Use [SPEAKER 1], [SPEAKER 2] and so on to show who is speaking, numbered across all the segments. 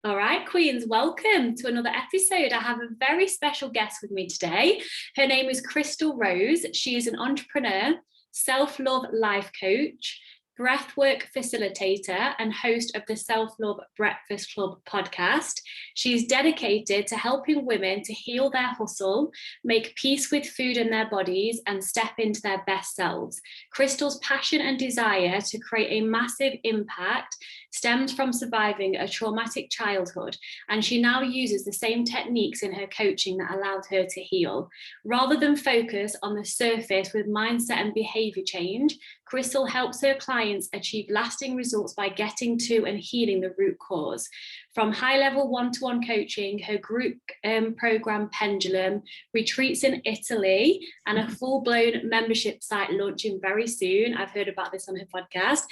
[SPEAKER 1] All right, Queens, welcome to another episode. I have a very special guest with me today. Her name is Chrystal Rose. She is an entrepreneur, self-love life coach, breathwork facilitator, and host of the Self-Love Breakfast Club podcast. She's dedicated to helping women to heal their hustle, make peace with food and their bodies, and step into their best selves. Chrystal's passion and desire to create a massive impact stemmed from surviving a traumatic childhood, and she now uses the same techniques in her coaching that allowed her to heal. Rather than focus on the surface with mindset and behaviour change, Chrystal helps her clients achieve lasting results by getting to and healing the root cause. From high-level one-to-one coaching, her group program Pendulum, retreats in Italy, and a full-blown membership site launching very soon. I've heard about this on her podcast.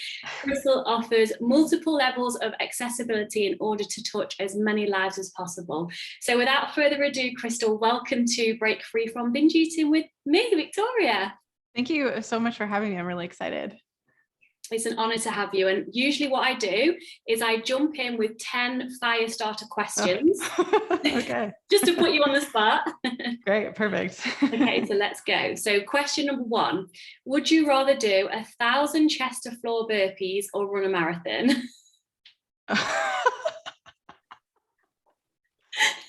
[SPEAKER 1] Chrystal offers multiple levels of accessibility in order to touch as many lives as possible. So without further ado, Chrystal, welcome to Break Free from Binge Eating with me, Victoria.
[SPEAKER 2] Thank you so much for having me. I'm really excited.
[SPEAKER 1] It's an honor to have you. And usually what I do is I jump in with 10 fire starter questions.
[SPEAKER 2] Okay.
[SPEAKER 1] Just to put you on the spot.
[SPEAKER 2] Great. Perfect.
[SPEAKER 1] Okay, so let's go. So question number 1, would you rather do 1,000 chest to floor burpees or run a marathon?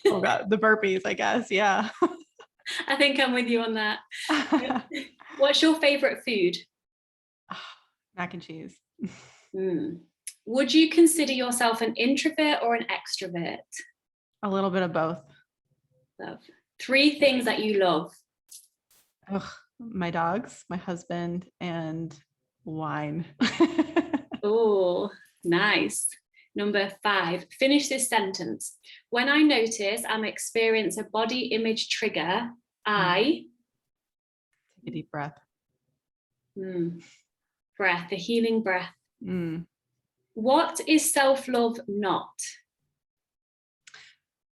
[SPEAKER 2] Oh God, the burpees, I guess. Yeah.
[SPEAKER 1] I think I'm with you on that. What's your favorite food?
[SPEAKER 2] Mac and cheese.
[SPEAKER 1] Would you consider yourself an introvert or an extrovert?
[SPEAKER 2] A little bit of both.
[SPEAKER 1] Love. 3 things that you love.
[SPEAKER 2] My dogs, my husband, and wine.
[SPEAKER 1] Oh, nice. Number 5, finish this sentence. When I notice I'm experiencing a body image trigger, I...
[SPEAKER 2] Take a deep breath.
[SPEAKER 1] Breath, the healing breath. What is self-love not?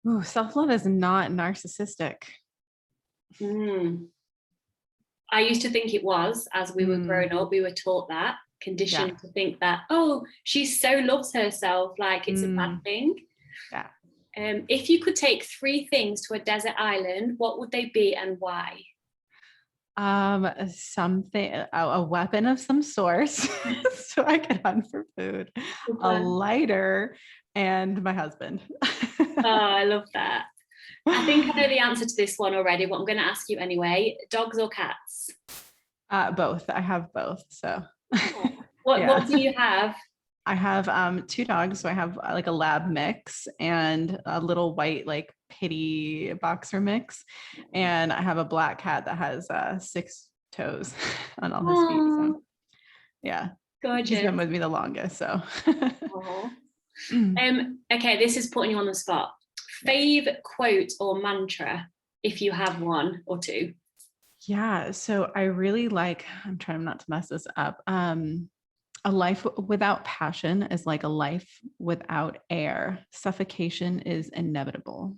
[SPEAKER 2] Ooh, self-love is not narcissistic.
[SPEAKER 1] I used to think it was. As we were growing up, we were taught that, conditioned to think that, oh, she so loves herself, like it's a bad thing.
[SPEAKER 2] Yeah.
[SPEAKER 1] If you could take 3 things to a desert island, what would they be and why?
[SPEAKER 2] Something, a weapon of some sort, so I can hunt for food, a lighter, and my husband.
[SPEAKER 1] Oh, I love that. I think I know the answer to this one already, but I'm going to ask you anyway. Dogs or cats?
[SPEAKER 2] Both. I have both. So
[SPEAKER 1] what do you have?
[SPEAKER 2] I have 2 dogs. So I have like a lab mix and a little white like pitty boxer mix, and I have a black cat that has 6 toes on all his feet. So yeah,
[SPEAKER 1] gorgeous.
[SPEAKER 2] He's been with me the longest. So
[SPEAKER 1] okay, this is putting you on the spot. Fave quote or mantra, if you have 1 or 2.
[SPEAKER 2] Yeah, so I really like, I'm trying not to mess this up. A life without passion is like a life without air. Suffocation is inevitable.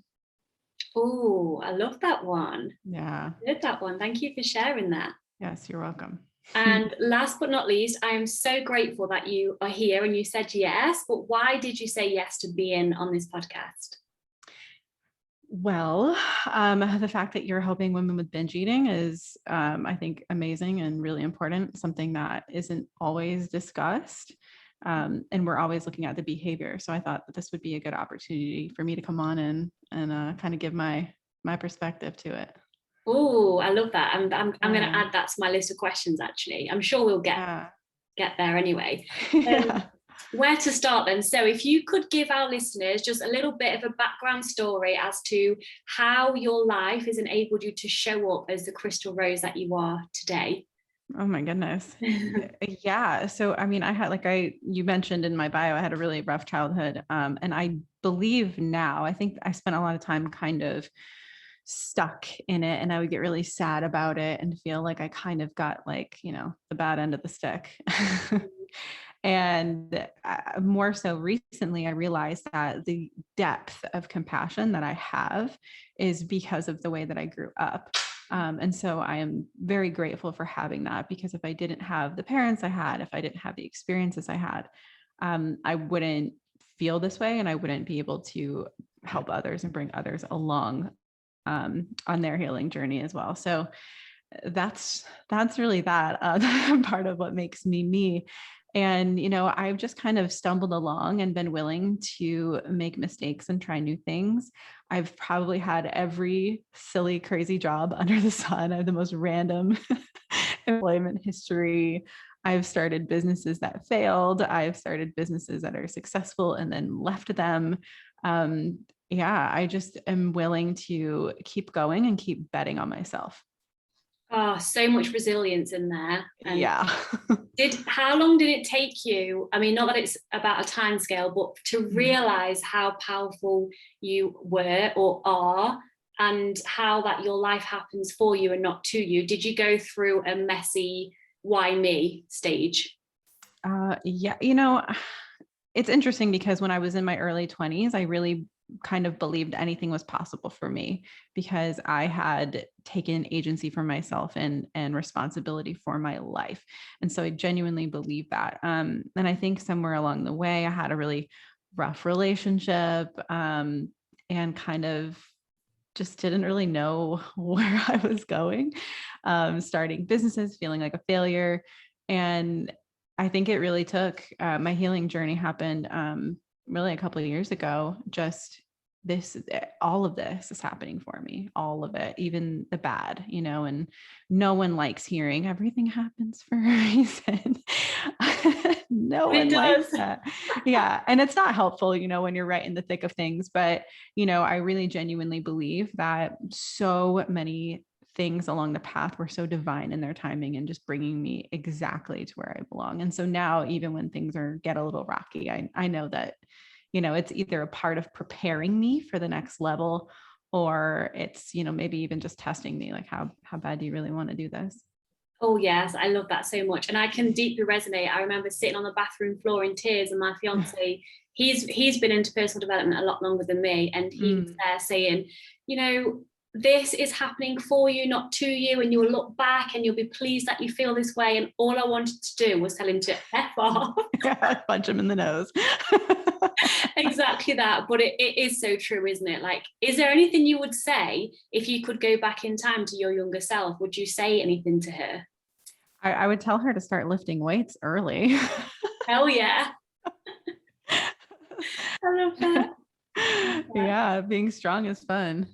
[SPEAKER 1] Oh, I love that one.
[SPEAKER 2] Yeah.
[SPEAKER 1] I love that one. Thank you for sharing that.
[SPEAKER 2] Yes, you're welcome.
[SPEAKER 1] And last but not least, I am so grateful that you are here and you said yes, but why did you say yes to being on this podcast?
[SPEAKER 2] Well, the fact that you're helping women with binge eating is, I think, amazing and really important, something that isn't always discussed. And we're always looking at the behavior. So I thought that this would be a good opportunity for me to come on and kind of give my perspective to it.
[SPEAKER 1] Oh, I love that. I'm going to add that to my list of questions, actually. I'm sure we'll get there anyway. Where to start then? So if you could give our listeners just a little bit of a background story as to how your life has enabled you to show up as the Chrystal Rose that you are today.
[SPEAKER 2] Oh my goodness. Yeah. So, I mean, I had, you mentioned in my bio, I had a really rough childhood. And I believe now, I think I spent a lot of time kind of stuck in it, and I would get really sad about it and feel like I kind of got the bad end of the stick. And more so recently, I realized that the depth of compassion that I have is because of the way that I grew up. And so I am very grateful for having that, because if I didn't have the parents I had, if I didn't have the experiences I had, I wouldn't feel this way, and I wouldn't be able to help others and bring others along on their healing journey as well. So that's really that part of what makes me me. And, I've just kind of stumbled along and been willing to make mistakes and try new things. I've probably had every silly, crazy job under the sun. I have the most random employment history. I've started businesses that failed. I've started businesses that are successful and then left them. I just am willing to keep going and keep betting on myself.
[SPEAKER 1] Oh, so much resilience in there. And
[SPEAKER 2] yeah.
[SPEAKER 1] how long did it take you? I mean, not that it's about a time scale, but to realize how powerful you were or are, and how that your life happens for you and not to you. Did you go through a messy why me stage?
[SPEAKER 2] It's interesting because when I was in my early 20s, I really kind of believed anything was possible for me because I had taken agency for myself and responsibility for my life. And so I genuinely believe that. And I think somewhere along the way, I had a really rough relationship and kind of just didn't really know where I was going, starting businesses, feeling like a failure. And I think it really took my healing journey happened really a couple of years ago. Just all of this is happening for me, all of it, even the bad, and no one likes hearing everything happens for a reason. No one likes that. Yeah. And it's not helpful, when you're right in the thick of things, but, I really genuinely believe that so many things along the path were so divine in their timing and just bringing me exactly to where I belong. And so now, even when things get a little rocky, I know that, it's either a part of preparing me for the next level, or it's, maybe even just testing me, like how bad do you really want to do this?
[SPEAKER 1] Oh yes, I love that so much, and I can deeply resonate. I remember sitting on the bathroom floor in tears, and my fiance, he's been into personal development a lot longer than me, and he was there saying, this is happening for you, not to you, and you'll look back and you'll be pleased that you feel this way. And all I wanted to do was tell him to F off.
[SPEAKER 2] Punch him in the nose.
[SPEAKER 1] Exactly that. But it is so true, isn't it? Like, is there anything you would say if you could go back in time to your younger self? Would you say anything to her?
[SPEAKER 2] I would tell her to start lifting weights early.
[SPEAKER 1] Hell yeah. I love that.
[SPEAKER 2] Yeah, being strong is fun.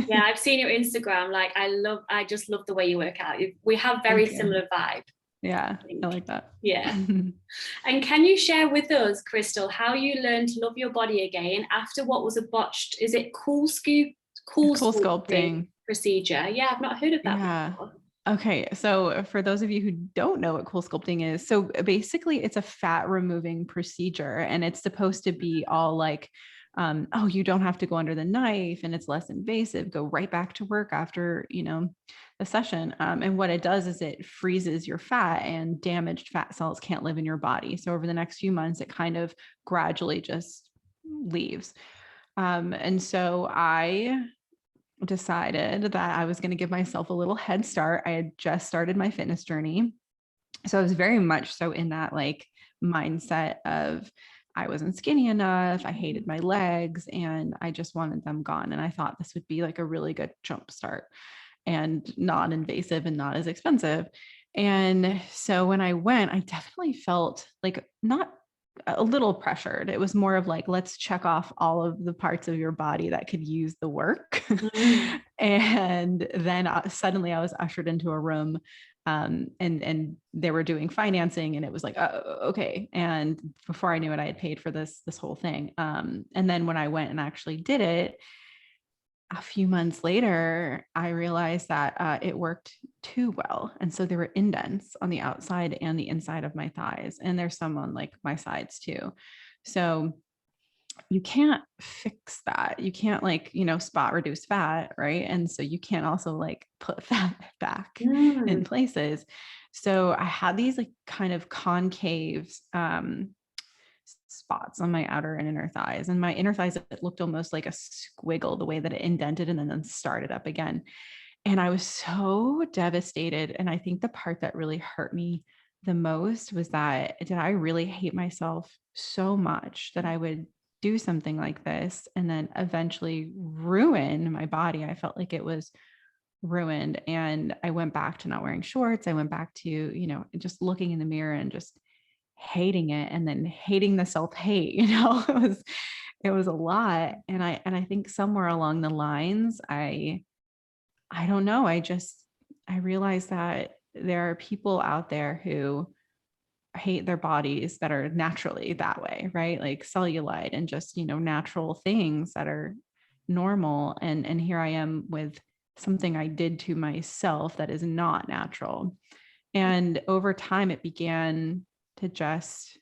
[SPEAKER 1] Yeah, I've seen your Instagram. Like, I just love the way you work out. We have very similar vibe.
[SPEAKER 2] Yeah, I like that.
[SPEAKER 1] Yeah. And can you share with us, Chrystal, how you learned to love your body again after what was a botched, is it cool sculpting procedure? Yeah, I've not heard of that before.
[SPEAKER 2] Okay. So for those of you who don't know what cool sculpting is, so basically it's a fat removing procedure, and it's supposed to be all like, oh, you don't have to go under the knife and it's less invasive. Go right back to work after, the session. And what it does is it freezes your fat, and damaged fat cells can't live in your body. So over the next few months, it kind of gradually just leaves. And so I decided that I was going to give myself a little head start. I had just started my fitness journey. So I was very much so in that like mindset of I wasn't skinny enough. I hated my legs and I just wanted them gone. And I thought this would be like a really good jump start and non-invasive and not as expensive. And so when I went, I definitely felt like not a little pressured. It was more of like, let's check off all of the parts of your body that could use the work. And then suddenly I was ushered into a room and they were doing financing, and it was like, oh, okay. And before I knew it, I had paid for this whole thing. And then when I went and actually did it, a few months later, I realized that it worked too well. And so there were indents on the outside and the inside of my thighs. And there's some on like my sides too. So you can't fix that. You can't like, spot reduce fat, right? And so you can't also like put fat back in places. So I had these like kind of concave spots on my outer and inner thighs, and my inner thighs, it looked almost like a squiggle the way that it indented and then started up again. And I was so devastated. And I think the part that really hurt me the most was that, did I really hate myself so much that I would do something like this and then eventually ruin my body. I felt like it was ruined. And I went back to not wearing shorts. I went back to, just looking in the mirror and just hating it, and then hating the self-hate. It was a lot. And I think somewhere along the lines, I don't know, I realized that there are people out there who hate their bodies that are naturally that way, right? Like cellulite and just, natural things that are normal. And here I am with something I did to myself that is not natural. And over time, it began to just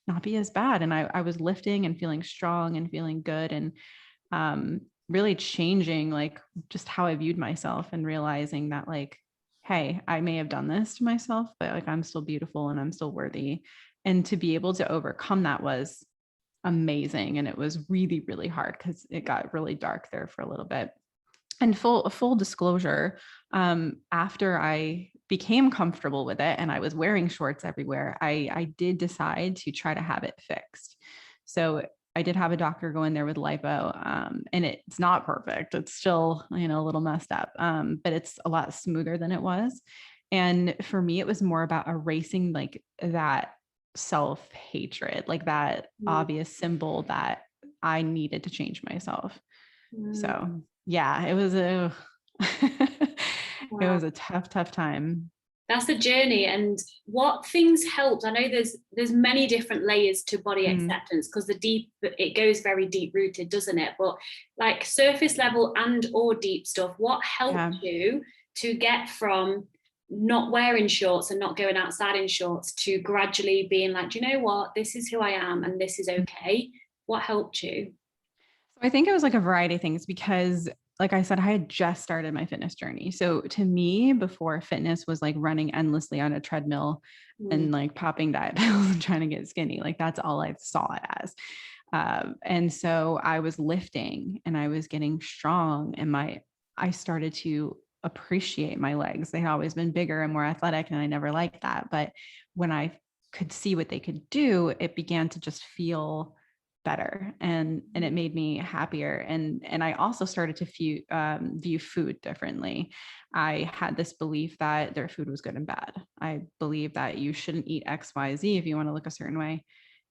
[SPEAKER 2] not be as bad. And I was lifting and feeling strong and feeling good, and really changing like just how I viewed myself, and realizing that like, hey, I may have done this to myself, but like I'm still beautiful and I'm still worthy. And to be able to overcome that was amazing. And it was really, really hard because it got really dark there for a little bit. And full disclosure, after I became comfortable with it and I was wearing shorts everywhere, I did decide to try to have it fixed. So I did have a doctor go in there with lipo, and it's not perfect. It's still, a little messed up, but it's a lot smoother than it was. And for me, it was more about erasing like that self-hatred, like that obvious symbol that I needed to change myself. So yeah, it was a it was a tough time.
[SPEAKER 1] That's a journey. And what things helped? I know there's many different layers to body acceptance, because it goes very deep rooted, doesn't it? But like surface level and or deep stuff, what helped you to get from not wearing shorts and not going outside in shorts to gradually being like, do you know what, this is who I am and this is okay? What helped you?
[SPEAKER 2] So I think it was like a variety of things, because like I said, I had just started my fitness journey. So to me, before, fitness was like running endlessly on a treadmill and like popping diet pills and trying to get skinny. Like that's all I saw it as. And so I was lifting and I was getting strong, and I started to appreciate my legs. They had always been bigger and more athletic, and I never liked that. But when I could see what they could do, it began to just feel better, and it made me happier. And I also started to view food differently. I had this belief that their food was good and bad. I believe that you shouldn't eat XYZ if you want to look a certain way.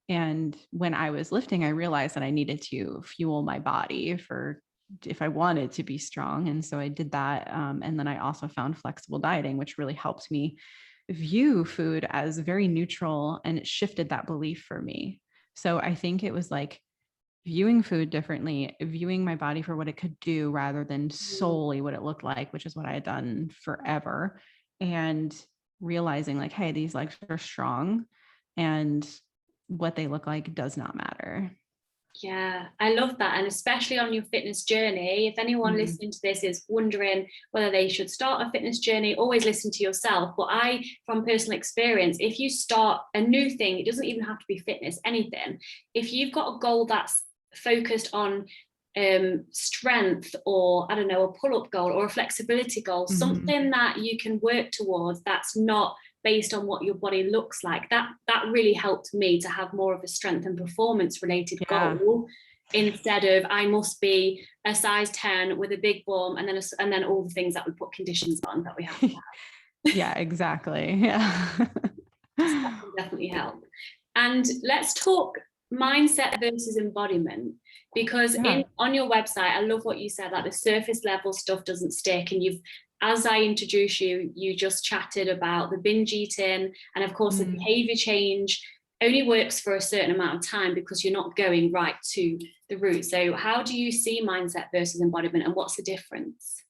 [SPEAKER 2] And when I was lifting, I realized that I needed to fuel my body for if I wanted to be strong. And so I did that. And then I also found flexible dieting, which really helped me view food as very neutral, and it shifted that belief for me. So I think it was like viewing food differently, viewing my body for what it could do rather than solely what it looked like, which is what I had done forever. And realizing like, hey, these legs are strong, and what they look like does not matter.
[SPEAKER 1] Yeah, I love that. And especially on your fitness journey, if anyone listening to this is wondering whether they should start a fitness journey, always listen to yourself. But from personal experience, if you start a new thing, it doesn't even have to be fitness, anything. If you've got a goal that's focused on strength, or I don't know, a pull-up goal or a flexibility goal, something that you can work towards that's not based on what your body looks like, that really helped me to have more of a strength and performance related goal, instead of I must be a size 10 with a big bum and then all the things that we put conditions on that we have to have.
[SPEAKER 2] Yeah, exactly. Yeah.
[SPEAKER 1] So that can definitely help. And let's talk mindset versus embodiment, because on your website, I love what you said, like the surface level stuff doesn't stick. And as I introduced you, you just chatted about the binge eating, and of course the behavior change only works for a certain amount of time because you're not going right to the root. So how do you see mindset versus embodiment, and what's the difference?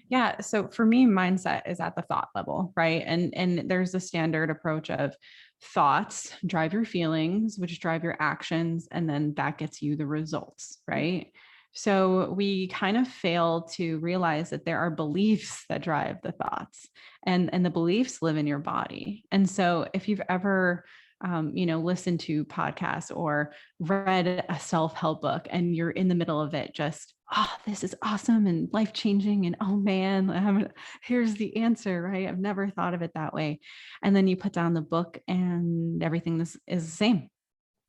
[SPEAKER 2] Yeah. So for me, mindset is at the thought level, right? And there's a standard approach of thoughts drive your feelings, which drive your actions, and then that gets you the results, right? So we kind of fail to realize that there are beliefs that drive the thoughts, and the beliefs live in your body. And so if you've ever listened to podcasts or read a self-help book and you're in the middle of it, just, oh, this is awesome and life-changing. And oh man, here's the answer, right? I've never thought of it that way. And then you put down the book and everything is the same.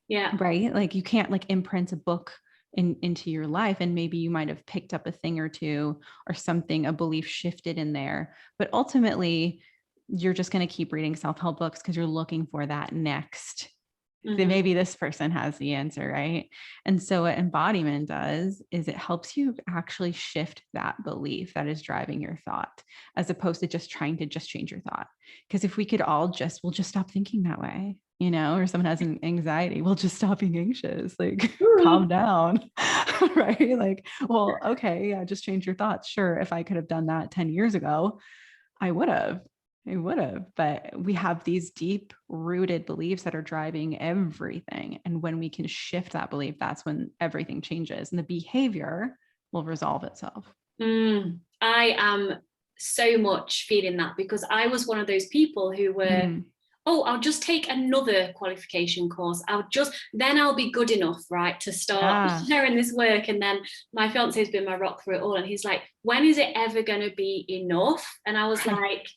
[SPEAKER 1] Yeah.
[SPEAKER 2] right? Like you can't like imprint a book into your life, and maybe you might have picked up a thing or two or something, a belief shifted in there, but ultimately you're just going to keep reading self-help books because you're looking for that next, then maybe this person has the answer, right? And so what embodiment does is it helps you actually shift that belief that is driving your thought, as opposed to just trying to just change your thought. Because if we could all just, we'll just stop thinking that way, you know, or someone has an anxiety, we'll just stop being anxious, like calm down, right? Like, well, okay, yeah, just change your thoughts. Sure, if I could have done that 10 years ago, I would have. But we have these deep rooted beliefs that are driving everything. And when we can shift that belief, that's when everything changes and the behavior will resolve itself.
[SPEAKER 1] I am so much feeling that, because I was one of those people who were, oh, I'll just take another qualification course. Then I'll be good enough, right, to start sharing this work. And then my fiance has been my rock through it all. And he's like, when is it ever going to be enough? And I was like,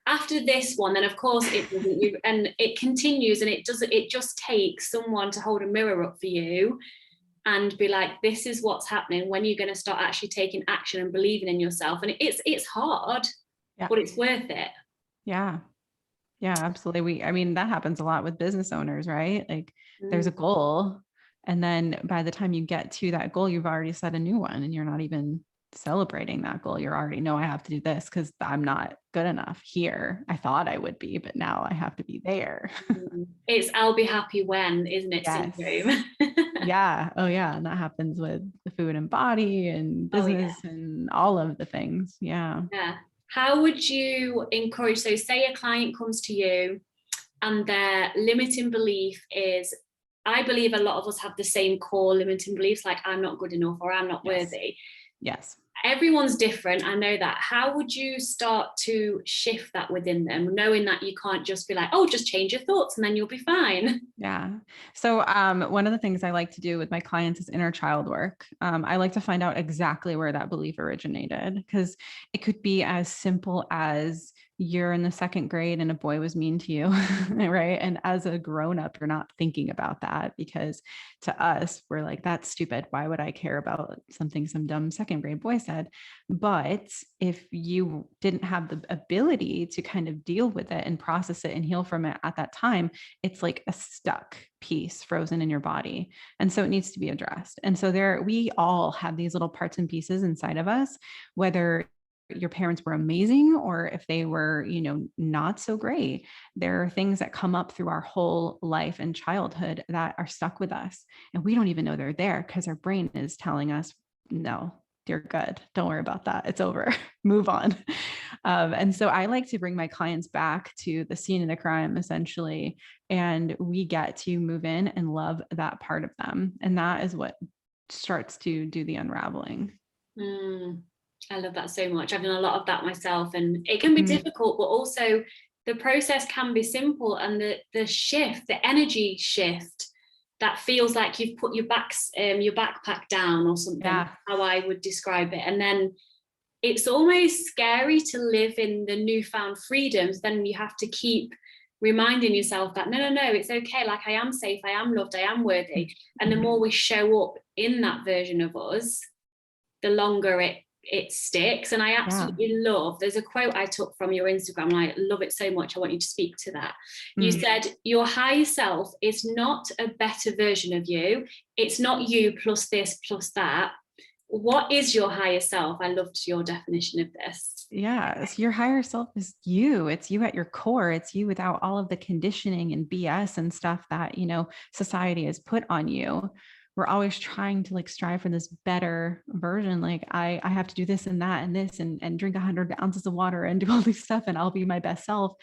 [SPEAKER 1] after this one, then of course it doesn't, and it continues, and it just takes someone to hold a mirror up for you and be like, this is what's happening, when you're going to start actually taking action and believing in yourself. And it's hard, but it's worth it.
[SPEAKER 2] Yeah, absolutely. I mean, that happens a lot with business owners, right? Like there's a goal, and then by the time you get to that goal, you've already set a new one, and you're not even celebrating that goal. You're already, no, I have to do this because I'm not good enough here. I thought I would be, but now I have to be there.
[SPEAKER 1] It's I'll be happy when, isn't it?
[SPEAKER 2] Yes.
[SPEAKER 1] Syndrome.
[SPEAKER 2] Yeah. Oh yeah. And that happens with the food and body and business and all of the things. Yeah.
[SPEAKER 1] How would you encourage, so say a client comes to you and their limiting belief is, I believe a lot of us have the same core limiting beliefs, like I'm not good enough or I'm not worthy.
[SPEAKER 2] Yes.
[SPEAKER 1] Everyone's different, I know that. How would you start to shift that within them, knowing that you can't just be like, oh, just change your thoughts and then you'll be fine?
[SPEAKER 2] Yeah. So one of the things I like to do with my clients is inner child work. I like to find out exactly where that belief originated, because it could be as simple as you're in the second grade and a boy was mean to you, right? And as a grown-up, you're not thinking about that, because to us, we're like, that's stupid. Why would I care about something some dumb second grade boy said? But if you didn't have the ability to kind of deal with it and process it and heal from it at that time, it's like a stuck piece frozen in your body. And so it needs to be addressed. And so we all have these little parts and pieces inside of us, whether your parents were amazing or if they were, not so great. There are things that come up through our whole life and childhood that are stuck with us. And we don't even know they're there because our brain is telling us, no, you're good. Don't worry about that. It's over. Move on. And so I like to bring my clients back to the scene of the crime, essentially, and we get to move in and love that part of them. And that is what starts to do the unraveling.
[SPEAKER 1] I love that so much. I've done a lot of that myself, and it can be difficult, but also the process can be simple, and the shift, the energy shift, that feels like you've put your backpack down or something, how I would describe it. And then it's almost scary to live in the newfound freedoms. Then you have to keep reminding yourself that no, it's okay. Like I am safe, I am loved, I am worthy. And the more we show up in that version of us, the longer it sticks. And I absolutely love, there's a quote I took from your Instagram, and I love it so much. I want you to speak to that. You said, your higher self is not a better version of you. It's not you plus this plus that. What is your higher self? I loved your definition of this.
[SPEAKER 2] Yes, your higher self is you. It's you at your core. It's you without all of the conditioning and BS and stuff that, society has put on you. We're always trying to strive for this better version. Like I have to do this and that and this and drink 100 ounces of water and do all this stuff and I'll be my best self.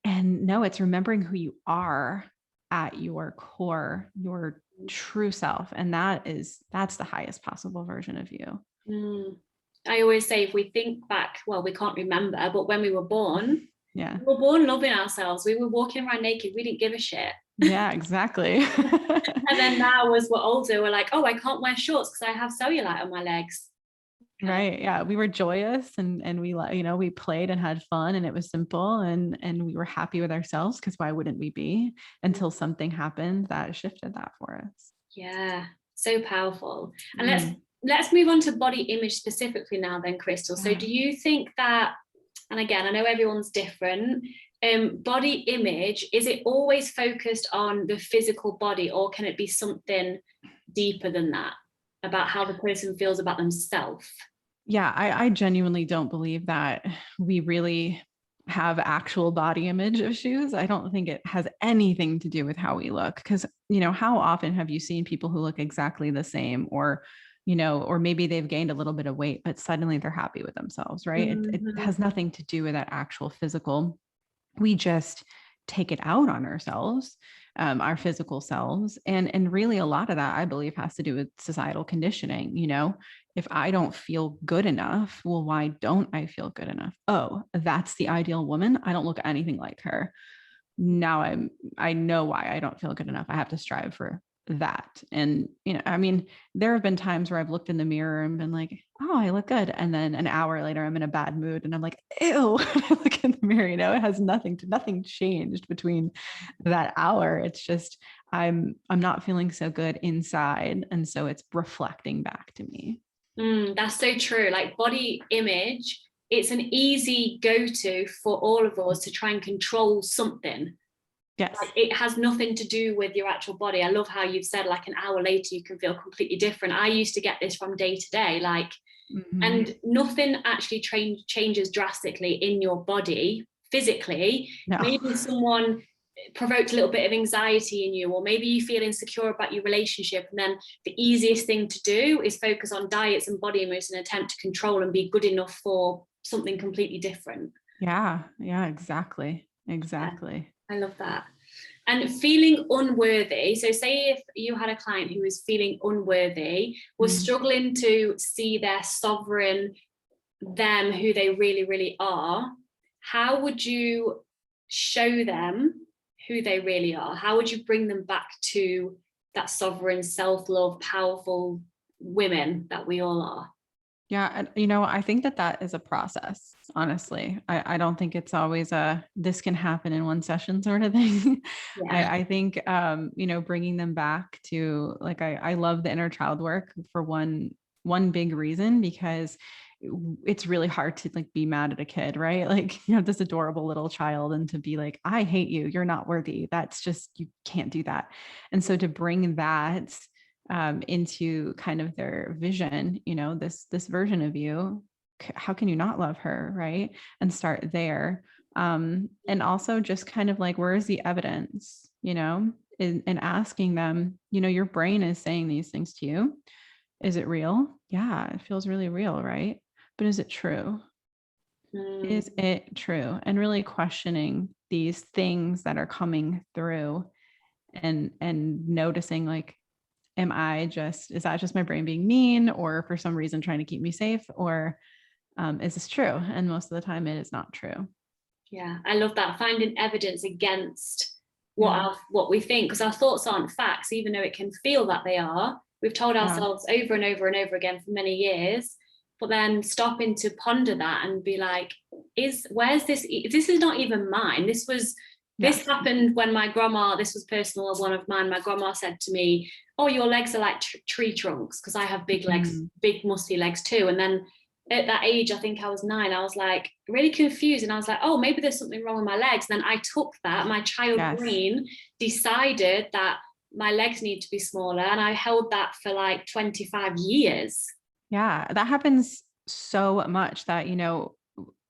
[SPEAKER 2] And no, it's remembering who you are at your core, your true self. And that's the highest possible version of you.
[SPEAKER 1] I always say, if we think back, well, we can't remember, but when we were born, we were born loving ourselves. We were walking around naked. We didn't give a shit.
[SPEAKER 2] Yeah, exactly.
[SPEAKER 1] And then now, as we're older, we're like, oh, I can't wear shorts because I have cellulite on my legs.
[SPEAKER 2] Right. Yeah. We were joyous and we, we played and had fun and it was simple and we were happy with ourselves because why wouldn't we be until something happened that shifted that for us.
[SPEAKER 1] Yeah. So powerful. And let's move on to body image specifically now then, Chrystal. So do you think that, and again, I know everyone's different, body image, is it always focused on the physical body, or can it be something deeper than that about how the person feels about themselves?
[SPEAKER 2] Yeah, I genuinely don't believe that we really have actual body image issues. I don't think it has anything to do with how we look. Because, how often have you seen people who look exactly the same, or maybe they've gained a little bit of weight, but suddenly they're happy with themselves, right? It has nothing to do with that actual physical. We just take it out on ourselves, our physical selves. And really a lot of that, I believe, has to do with societal conditioning. If I don't feel good enough, well, why don't I feel good enough? Oh, that's the ideal woman. I don't look anything like her. Now I know why I don't feel good enough. I have to strive for that. And, there have been times where I've looked in the mirror and been like, oh, I look good. And then an hour later, I'm in a bad mood and I'm like, ew, I look in the mirror, it has nothing changed between that hour. It's just, I'm not feeling so good inside. And so it's reflecting back to me.
[SPEAKER 1] That's so true. Like body image, it's an easy go-to for all of us to try and control something.
[SPEAKER 2] Yes.
[SPEAKER 1] Like, it has nothing to do with your actual body. I love how you've said like an hour later you can feel completely different. I used to get this from day to day, like, and nothing actually changes drastically in your body physically. No. Maybe someone provoked a little bit of anxiety in you, or maybe you feel insecure about your relationship, and then the easiest thing to do is focus on diets and body image and attempt to control and be good enough for something completely different.
[SPEAKER 2] Yeah, exactly. Yeah,
[SPEAKER 1] I love that. And feeling unworthy. So say if you had a client who was feeling unworthy, was struggling to see their sovereign them, who they really, really are, how would you show them who they really are? How would you bring them back to that sovereign, self-love, powerful women that we all are?
[SPEAKER 2] Yeah. I think that is a process, honestly. I don't think it's always this can happen in one session sort of thing. Yeah. I think, bringing them back to, like, I love the inner child work for one big reason, because it's really hard to like be mad at a kid, right? Like, this adorable little child, and to be like, I hate you, you're not worthy. That's just, you can't do that. And so to bring that into kind of their vision, this version of you, how can you not love her, right? And start there. And also just kind of like, where is the evidence, and asking them, your brain is saying these things to you. Is it real? Yeah, it feels really real, right? But is it true? Is it true? And really questioning these things that are coming through, and noticing, like, is that just my brain being mean, or for some reason trying to keep me safe, or is this true? And most of the time it is not true.
[SPEAKER 1] Yeah, I love that. Finding evidence against what we think, because our thoughts aren't facts, even though it can feel that they are. We've told ourselves over and over and over again for many years, but then stopping to ponder that and be like, where's this? This is not even mine. This happened when my grandma, this was personal, one of mine, my grandma said to me, oh, your legs are like tree trunks, because I have big legs, big muscly legs too. And then at that age, I think I was 9, I was like really confused, and I was like, oh, maybe there's something wrong with my legs. Then I took that, my child brain decided that my legs need to be smaller, and I held that for like 25 years.
[SPEAKER 2] Yeah, that happens so much that,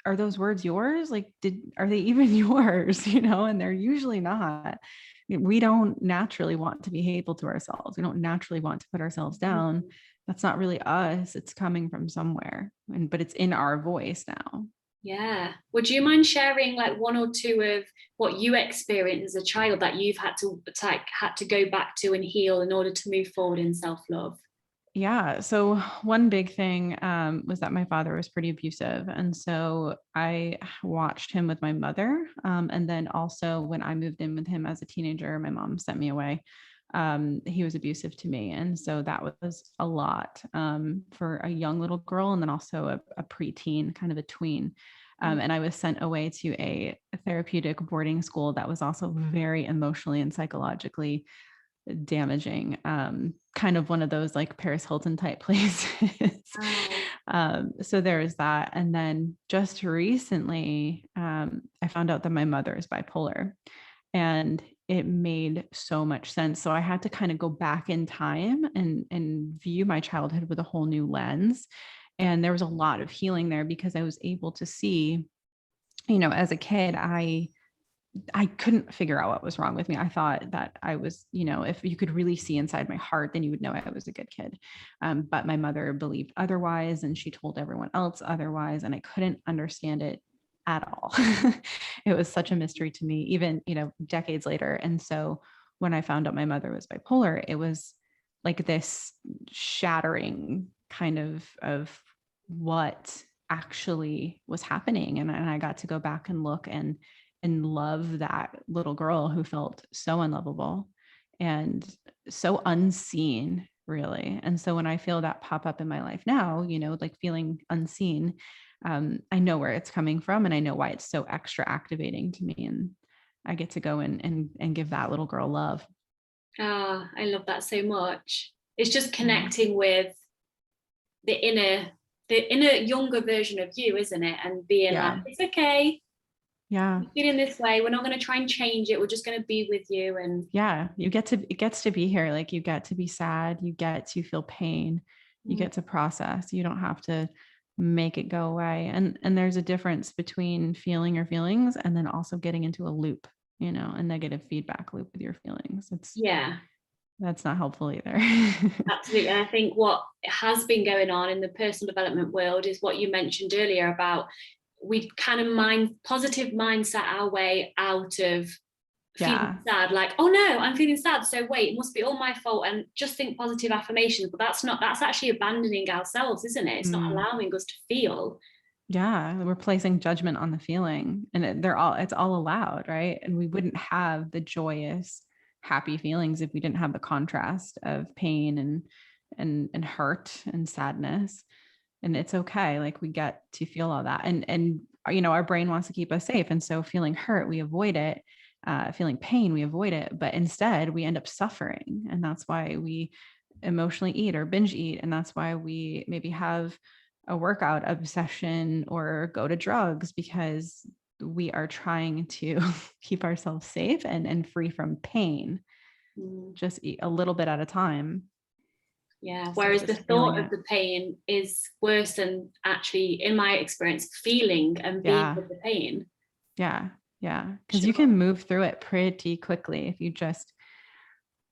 [SPEAKER 2] are those words yours? Like, are they even yours? And they're usually not. We don't naturally want to be hateful to ourselves. We don't naturally want to put ourselves down. That's not really us. It's coming from somewhere, but it's in our voice now.
[SPEAKER 1] Yeah. Would you mind sharing like 1 or 2 of what you experienced as a child that you've had to go back to and heal in order to move forward in self-love?
[SPEAKER 2] Yeah. So one big thing was that my father was pretty abusive. And so I watched him with my mother. And then also when I moved in with him as a teenager, my mom sent me away. he was abusive to me. And so that was a lot for a young little girl, and then also a preteen, kind of a tween. And I was sent away to a therapeutic boarding school that was also very emotionally and psychologically damaging, kind of one of those like Paris Hilton type places. So there was that. And then just recently, I found out that my mother is bipolar, and it made so much sense. So I had to kind of go back in time and view my childhood with a whole new lens. And there was a lot of healing there, because I was able to see, as a kid, I couldn't figure out what was wrong with me. I thought that I was, if you could really see inside my heart, then you would know I was a good kid. But my mother believed otherwise, and she told everyone else otherwise. And I couldn't understand it at all. It was such a mystery to me, even, decades later. And so when I found out my mother was bipolar, it was like this shattering kind of what actually was happening. And I got to go back and look and love that little girl who felt so unlovable and so unseen, really. And so when I feel that pop up in my life now, like feeling unseen, I know where it's coming from, and I know why it's so extra activating to me. And I get to go and give that little girl love.
[SPEAKER 1] Ah, I love that so much. It's just connecting with the inner younger version of you, isn't it? And being like, it's okay.
[SPEAKER 2] Yeah.
[SPEAKER 1] You're feeling this way. We're not going to try and change it. We're just going to be with you. And
[SPEAKER 2] it gets to be here. Like, you get to be sad. You get to feel pain. You get to process. You don't have to make it go away. And there's a difference between feeling your feelings and then also getting into a loop, a negative feedback loop with your feelings. That's not helpful either.
[SPEAKER 1] Absolutely. And I think what has been going on in the personal development world is what you mentioned earlier about, we kind of positive mindset our way out of feeling sad. Like, oh no, I'm feeling sad, so wait, it must be all my fault, and just think positive affirmations. But that's actually abandoning ourselves, isn't it? It's not allowing us to feel.
[SPEAKER 2] We're placing judgment on the feeling, and it's all allowed, right? And we wouldn't have the joyous, happy feelings if we didn't have the contrast of pain and hurt and sadness. And it's okay. Like, we get to feel all that. And our brain wants to keep us safe. And so feeling hurt, we avoid it. Feeling pain, we avoid it. But instead, we end up suffering. And that's why we emotionally eat or binge eat. And that's why we maybe have a workout obsession or go to drugs, because we are trying to keep ourselves safe and free from pain. Just eat a little bit at a time.
[SPEAKER 1] Yeah. Whereas the thought of the pain is worse than actually, in my experience, feeling and being with the pain.
[SPEAKER 2] Yeah. Because you can move through it pretty quickly if you just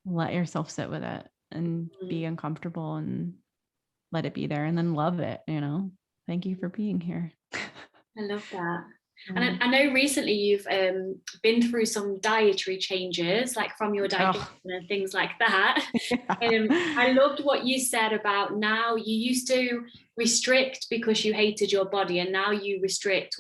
[SPEAKER 2] let yourself sit with it and be uncomfortable and let it be there, and then love it. Thank you for being here.
[SPEAKER 1] I love that. And I know recently you've been through some dietary changes, like from your digestion and things like that. I loved what you said about, now you used to restrict because you hated your body, and now you restrict,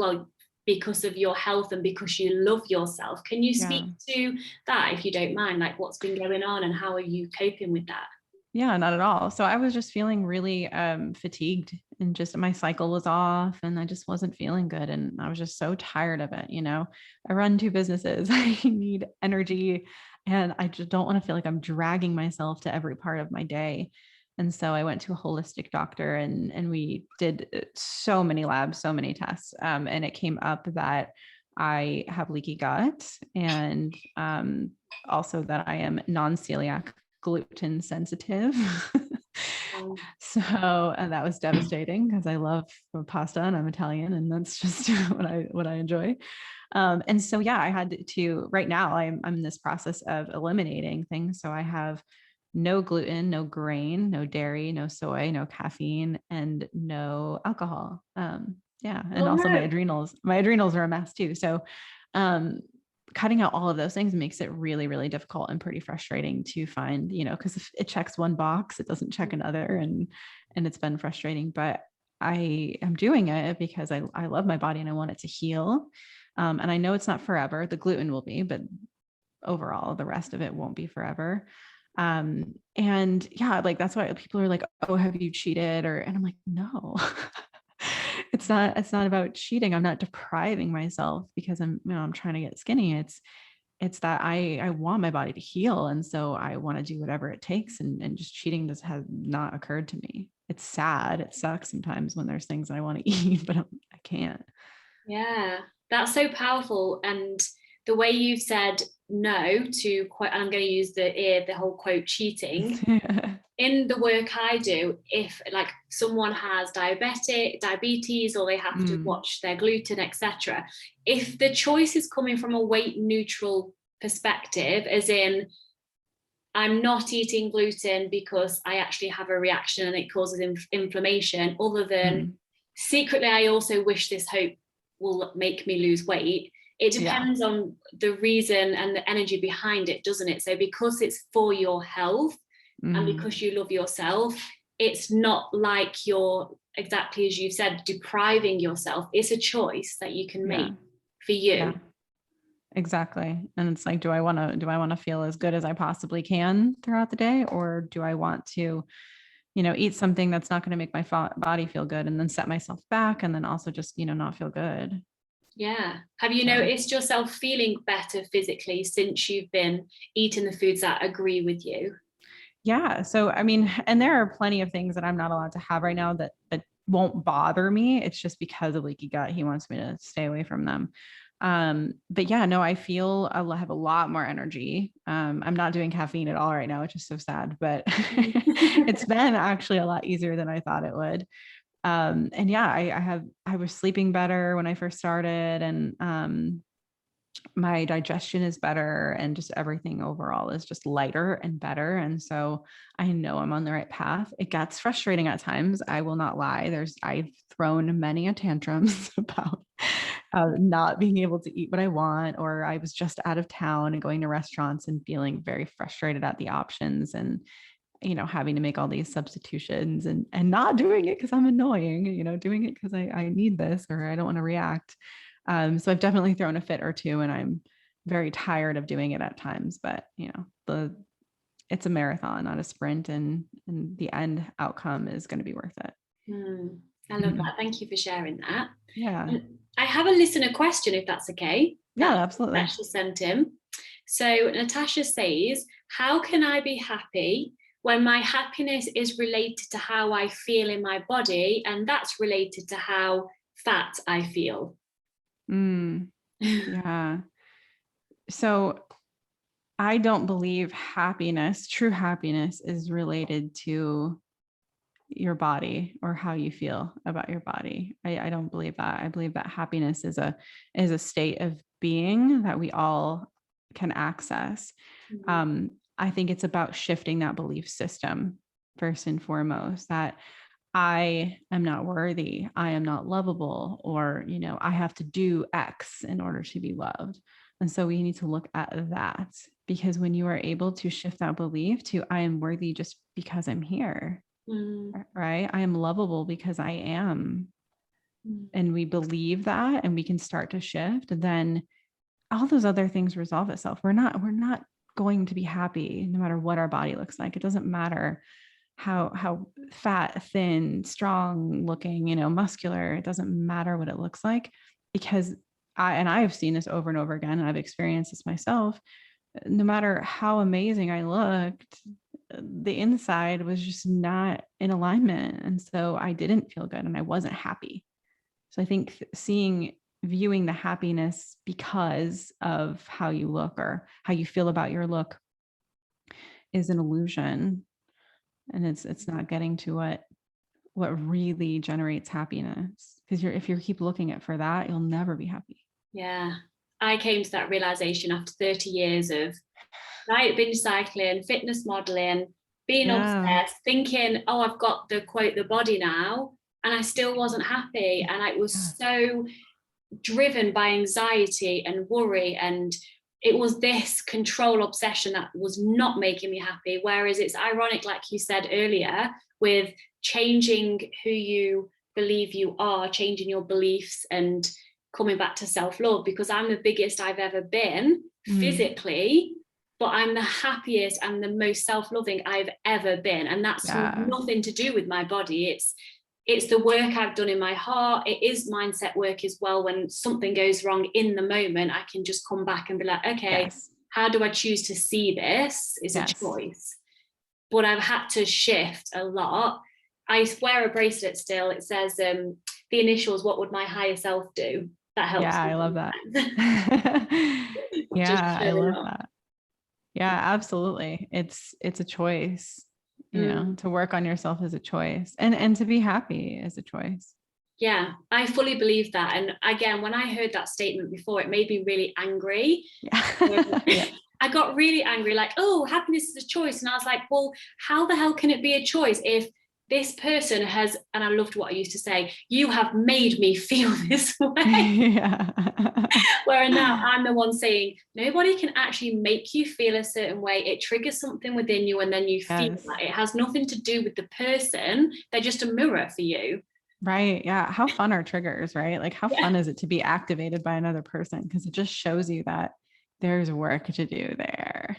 [SPEAKER 1] because of your health and because you love yourself. Can you speak to that, if you don't mind? Like, what's been going on and how are you coping with that?
[SPEAKER 2] Yeah, not at all. So I was just feeling really fatigued, and just my cycle was off, and I just wasn't feeling good. And I was just so tired of it. I run 2 businesses. I need energy, and I just don't want to feel like I'm dragging myself to every part of my day. And so I went to a holistic doctor, and we did so many labs, so many tests. And it came up that I have leaky gut, and also that I am non-celiac gluten sensitive. So that was devastating, because I love pasta and I'm Italian, and that's just what I enjoy. And so, I had to, right now I'm in this process of eliminating things. So I have no gluten, no grain, no dairy, no soy, no caffeine, and no alcohol. And also my adrenals are a mess too. So, cutting out all of those things makes it really, really difficult and pretty frustrating to find, because if it checks one box, it doesn't check another, and it's been frustrating. But I am doing it because I love my body and I want it to heal. And I know it's not forever. The gluten will be, but overall, the rest of it won't be forever. And yeah, like, that's why people are like, oh, have you cheated? And I'm like, no, it's not about cheating. I'm not depriving myself because I'm trying to get skinny. It's that I want my body to heal. And so I want to do whatever it takes. And just cheating has not occurred to me. It's sad. It sucks sometimes when there's things I want to eat, but I can't.
[SPEAKER 1] Yeah, that's so powerful. And the way you've said no to quite, I'm going to use the whole quote cheating. In the work I do, if like someone has diabetes, or they have to watch their gluten, etc., if the choice is coming from a weight neutral perspective, as in I'm not eating gluten because I actually have a reaction and it causes inflammation, other than secretly I also wish this hope will make me lose weight. It depends on the reason and the energy behind it, doesn't it? So because it's for your health and because you love yourself, it's not like you're, exactly as you've said, depriving yourself. It's a choice that you can make for you.
[SPEAKER 2] Yeah. Exactly. And it's like, do I want to feel as good as I possibly can throughout the day? Or do I want to, eat something that's not going to make my body feel good and then set myself back and then also just, not feel good?
[SPEAKER 1] Yeah. Have you noticed yourself feeling better physically since you've been eating the foods that agree with you?
[SPEAKER 2] Yeah. So, I mean, and there are plenty of things that I'm not allowed to have right now that won't bother me. It's just because of leaky gut. He wants me to stay away from them. But yeah, no, I feel I have a lot more energy. I'm not doing caffeine at all right now, which is so sad, but it's been actually a lot easier than I thought it would. And yeah, I was sleeping better when I first started, and my digestion is better, and just everything overall is just lighter and better. And so I know I'm on the right path. It gets frustrating at times. I will not lie. I've thrown many a tantrums about not being able to eat what I want, or I was just out of town and going to restaurants and feeling very frustrated at the options, and having to make all these substitutions and not doing it because I'm annoying, doing it because I need this, or I don't want to react. So I've definitely thrown a fit or two, and I'm very tired of doing it at times, but it's a marathon, not a sprint, and the end outcome is going to be worth it.
[SPEAKER 1] I love that. Thank you for sharing that.
[SPEAKER 2] Yeah.
[SPEAKER 1] I have a listener question, if that's okay.
[SPEAKER 2] Yeah, absolutely.
[SPEAKER 1] Natasha sent him. So Natasha says, how can I be happy when my happiness is related to how I feel in my body, and that's related to how fat I feel?
[SPEAKER 2] Yeah. So I don't believe true happiness is related to your body or how you feel about your body. I don't believe that. I believe that happiness is a state of being that we all can access. I think it's about shifting that belief system first and foremost, that I am not worthy, I am not lovable, or, I have to do X in order to be loved. And so we need to look at that, because when you are able to shift that belief to, I am worthy just because I'm here, right? I am lovable because I am. And we believe that, and we can start to shift, then all those other things resolve itself. We're not going to be happy no matter what our body looks like. It doesn't matter how fat, thin, strong looking, muscular. It doesn't matter what it looks like, because I've seen this over and over again, and I've experienced this myself. No matter how amazing I looked, the inside was just not in alignment. And so I didn't feel good and I wasn't happy. So I think viewing the happiness because of how you look or how you feel about your look is an illusion. And it's not getting to what really generates happiness. Because if you keep looking at for that, you'll never be happy.
[SPEAKER 1] Yeah. I came to that realization after 30 years of diet binge cycling, fitness modeling, being obsessed, thinking, oh, I've got the body now, and I still wasn't happy. And I was so driven by anxiety and worry, and it was this control obsession that was not making me happy. Whereas it's ironic, like you said earlier, with changing who you believe you are, changing your beliefs and coming back to self-love, because I'm the biggest I've ever been physically, but I'm the happiest and the most self-loving I've ever been. And that's nothing to do with my body. It's the work I've done in my heart. It is mindset work as well. When something goes wrong in the moment, I can just come back and be like, okay, how do I choose to see this? Is a choice. But I've had to shift a lot. I wear a bracelet still. It says the initials, what would my higher self do? That helps.
[SPEAKER 2] Yeah, I love that. Yeah, I love that. Yeah, absolutely. It's a choice. You know, to work on yourself is a choice, and to be happy is a choice.
[SPEAKER 1] Yeah, I fully believe that. And again, when I heard that statement before, it made me really angry. Yeah. I got really angry, like, oh, happiness is a choice. And I was like, well, how the hell can it be a choice if this person has, and I loved what I used to say, you have made me feel this way. Where now I'm the one saying, nobody can actually make you feel a certain way. It triggers something within you, and then you feel that. It has nothing to do with the person. They're just a mirror for you.
[SPEAKER 2] Right. Yeah. How fun are triggers, right? Like, how fun is it to be activated by another person? Because it just shows you that there's work to do there.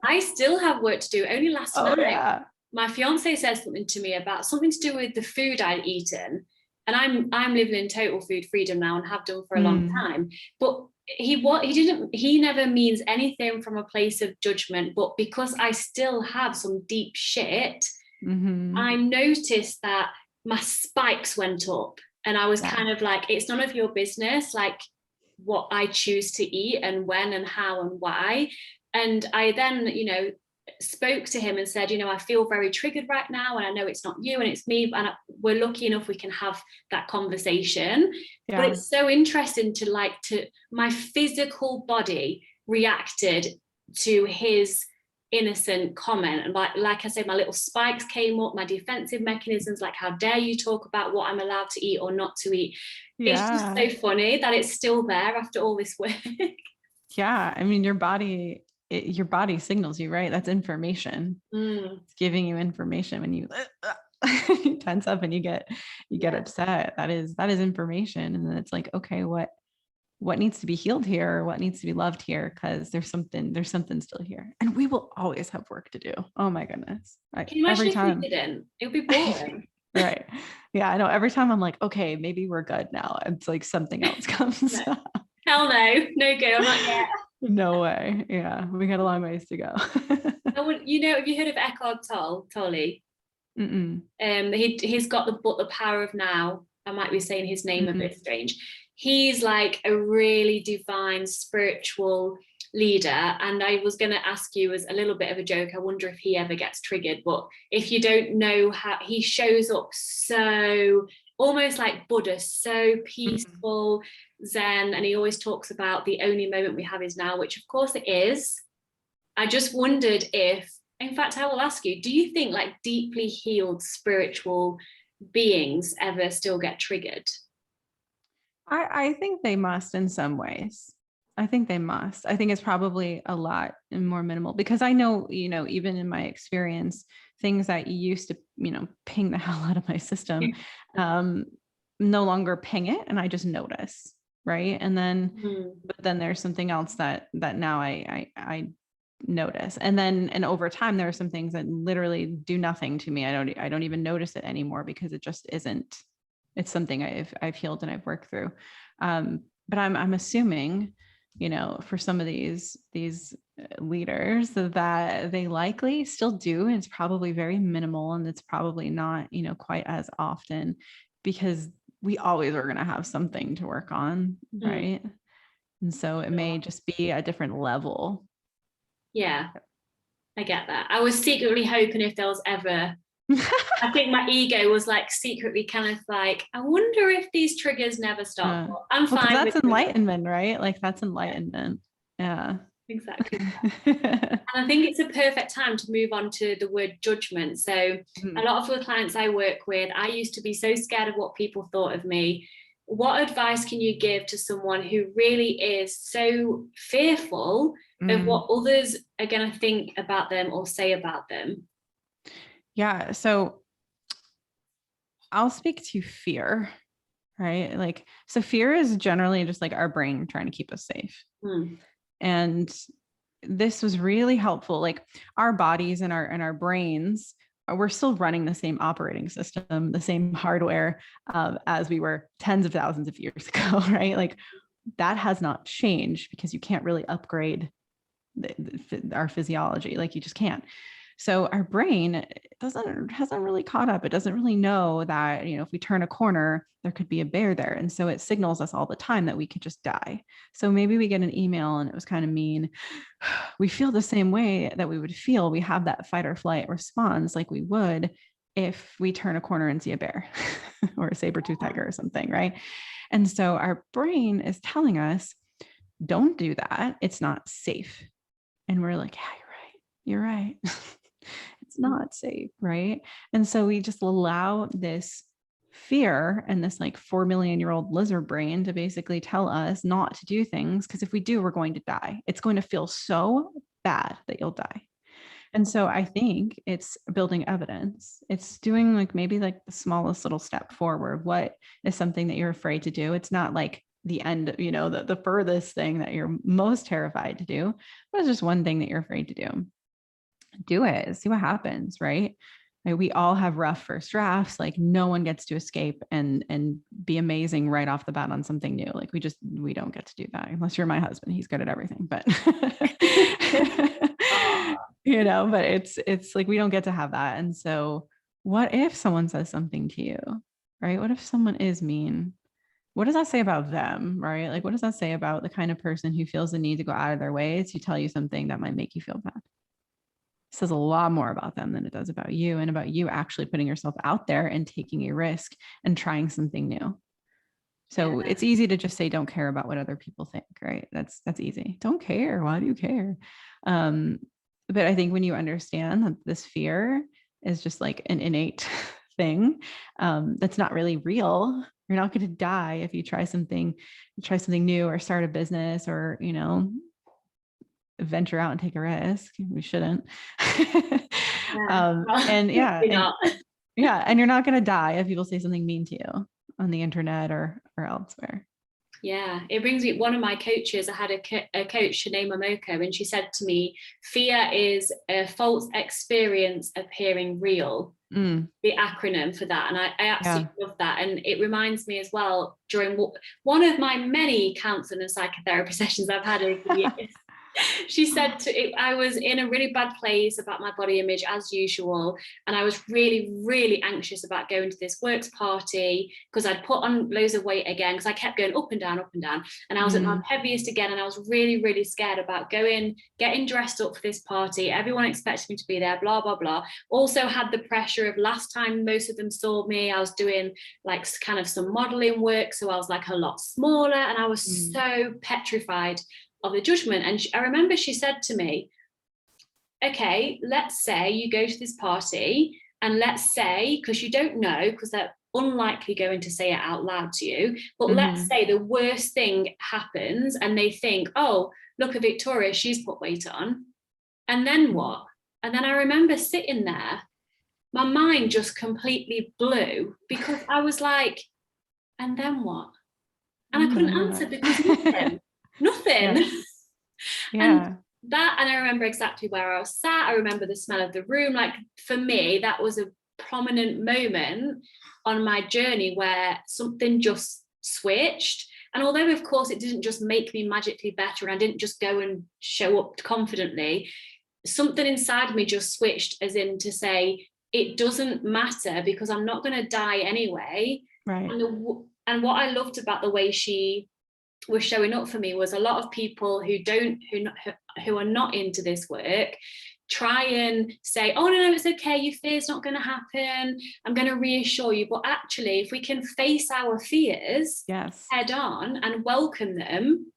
[SPEAKER 1] I still have work to do. Only last night, my fiance said something to me about something to do with the food I'd eaten. And I'm living in total food freedom now and have done for a long time. But he never means anything from a place of judgment. But because I still have some deep shit, I noticed that my spikes went up, and I was kind of like, it's none of your business, like what I choose to eat and when and how and why. And I then, spoke to him and said, I feel very triggered right now, and I know it's not you and it's me, and we're lucky enough we can have that conversation. But it's so interesting to my physical body reacted to his innocent comment, and like I say, my little spikes came up, my defensive mechanisms, like, how dare you talk about what I'm allowed to eat or not to eat. It's just so funny that it's still there after all this work.
[SPEAKER 2] I mean, your body signals you, right? That's information. It's giving you information. When you tense up and you get upset, that is information. And then it's like, okay, what needs to be healed here, or what needs to be loved here, because there's something still here, and we will always have work to do. Oh my goodness. Every time
[SPEAKER 1] we didn't, it would be boring.
[SPEAKER 2] Right. Yeah, I know. Every time I'm like, okay, maybe we're good now, it's like something else comes up.
[SPEAKER 1] Hell no go, I'm not yet.
[SPEAKER 2] No way. Yeah, we got a long ways to go.
[SPEAKER 1] Have you heard of Eckhart Tolle? He's got the book The Power of Now. I might be saying his name a bit strange. He's like a really divine spiritual leader, and I was going to ask you as a little bit of a joke, I wonder if he ever gets triggered. But if you don't know how he shows up, so almost like Buddha, so peaceful, zen, and he always talks about the only moment we have is now, which of course it is. I just wondered if, in fact, I will ask you, do you think like deeply healed spiritual beings ever still get triggered?
[SPEAKER 2] I think they must in some ways. I think they must. I think it's probably a lot more minimal, because I know, even in my experience, things that used to, ping the hell out of my system, no longer ping it. And I just notice. Right. And then, but then there's something else that now I notice. And over time, there are some things that literally do nothing to me. I don't even notice it anymore, because it just isn't. It's something I've healed and I've worked through. But I'm assuming, for some of these leaders, that they likely still do. And it's probably very minimal, and it's probably not, quite as often, because we always are going to have something to work on. Right. And so it may just be a different level.
[SPEAKER 1] Yeah, I get that. I was secretly hoping if there was ever, I think my ego was like secretly kind of like, I wonder if these triggers never stop. I'm fine.
[SPEAKER 2] That's enlightenment, right? Like, that's enlightenment. Yeah.
[SPEAKER 1] Exactly. And I think it's a perfect time to move on to the word judgment. So a lot of the clients I work with, I used to be so scared of what people thought of me. What advice can you give to someone who really is so fearful of what others are going to think about them or say about them?
[SPEAKER 2] Yeah. So I'll speak to fear, right? Like, so fear is generally just like our brain trying to keep us safe. And this was really helpful. Like our bodies and our brains, we're still running the same operating system, the same hardware as we were tens of thousands of years ago, right? Like that has not changed because you can't really upgrade our physiology. Like you just can't. So our brain hasn't really caught up. It doesn't really know that, if we turn a corner, there could be a bear there. And so it signals us all the time that we could just die. So maybe we get an email and it was kind of mean. We feel the same way that we would feel. We have that fight or flight response like we would if we turn a corner and see a bear or a saber-toothed tiger or something, right? And so our brain is telling us, don't do that. It's not safe. And we're like, yeah, you're right. It's not safe, right? And so we just allow this fear and this like 4 million-year-old lizard brain to basically tell us not to do things, because if we do, we're going to die. It's going to feel so bad that you'll die. And so I think it's building evidence. It's doing like maybe like the smallest little step forward. What is something that you're afraid to do? It's not like the end, the furthest thing that you're most terrified to do, but it's just one thing that you're afraid to do. Do it, see what happens, right? Like we all have rough first drafts. Like no one gets to escape and be amazing right off the bat on something new. Like we don't get to do that unless you're my husband. He's good at everything, but but it's like we don't get to have that. And so what if someone says something to you, right? What if someone is mean? What does that say about them, right? Like what does that say about the kind of person who feels the need to go out of their way to tell you something that might make you feel bad? Says a lot more about them than it does about you, and about you actually putting yourself out there and taking a risk and trying something new. So it's easy to just say, don't care about what other people think, right? That's easy. Don't care. Why do you care? But I think when you understand that this fear is just like an innate thing, that's not really real. You're not going to die if you try something new or start a business or, venture out and take a risk. We shouldn't. And you're not going to die if people say something mean to you on the internet or elsewhere.
[SPEAKER 1] Yeah, it brings me, one of my coaches, I had a coach named Momoko, and she said to me, fear is a false experience appearing real. The acronym for that. And I absolutely love that. And it reminds me as well, during one of my many counseling and psychotherapy sessions I've had over the years, she said I was in a really bad place about my body image as usual, and I was really, really anxious about going to this works party because I'd put on loads of weight again, because I kept going up and down, and I was at my heaviest again, and I was really, really scared about getting dressed up for this party. Everyone expected me to be there, blah blah blah. Also had the pressure of last time most of them saw me, I was doing like kind of some modeling work, so I was like a lot smaller, and I was so petrified of the judgment. And I remember she said to me, okay, let's say you go to this party, and let's say, because you don't know, because they're unlikely going to say it out loud to you, but let's say the worst thing happens and they think, oh, look at Victoria, she's put weight on, and then what? And then I remember sitting there, my mind just completely blew, because I was like, and then what? And I couldn't answer because nothing. And I remember exactly where I was sat. I remember the smell of the room. Like for me, that was a prominent moment on my journey where something just switched. And although of course it didn't just make me magically better, and I didn't just go and show up confidently, something inside me just switched, as in to say, it doesn't matter because I'm not going to die anyway.
[SPEAKER 2] Right.
[SPEAKER 1] And what I loved about the way she was showing up for me was a lot of people who are not into this work try and say, oh no, it's okay, your fear's not going to happen, I'm going to reassure you. But actually, if we can face our fears head on and welcome them,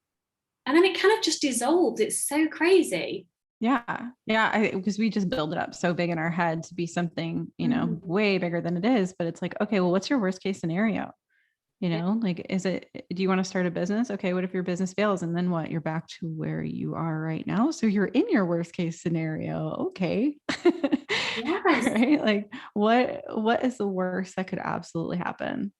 [SPEAKER 1] and then it kind of just dissolves. It's so crazy. Because we just build it up so big in our head to be something way bigger than it is. But it's like, okay, well, what's your worst case scenario? Like, do you want to start a business? Okay, what if your business fails? And then what? You're back to where you are right now. So you're in your worst case scenario. Okay. Right? Like what is the worst that could absolutely happen?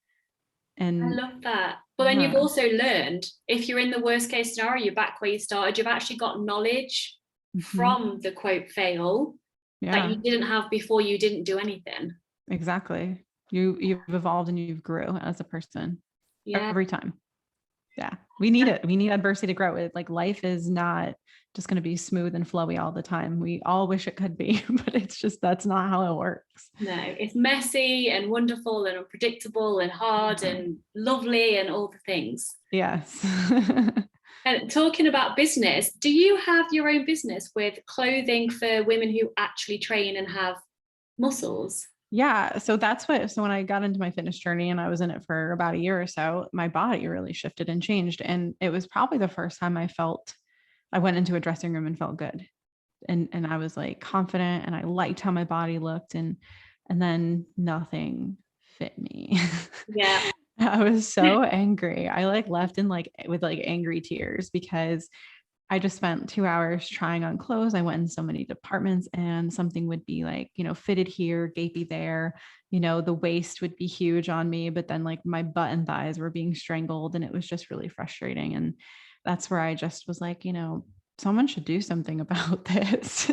[SPEAKER 1] And I love that. But then you've also learned, if you're in the worst case scenario, you're back where you started, you've actually got knowledge from the quote fail that you didn't have before you didn't do anything.
[SPEAKER 2] Exactly. You've evolved and you've grew as a person every time. Yeah. We need it. We need adversity to grow. Like life is not just going to be smooth and flowy all the time. We all wish it could be, but it's just, that's not how it works.
[SPEAKER 1] No, it's messy and wonderful and unpredictable and hard and lovely and all the things.
[SPEAKER 2] Yes.
[SPEAKER 1] And talking about business, do you have your own business with clothing for women who actually train and have muscles?
[SPEAKER 2] Yeah. So when I got into my fitness journey and I was in it for about a year or so, my body really shifted and changed. And it was probably the first time I went into a dressing room and felt good. And I was like confident and I liked how my body looked, and then nothing fit me.
[SPEAKER 1] Yeah.
[SPEAKER 2] I was so angry. I left in with angry tears because I just spent 2 hours trying on clothes. I went in so many departments and something would be fitted here, gapey there, the waist would be huge on me, but then my butt and thighs were being strangled, and it was just really frustrating. And that's where I just was like, someone should do something about this.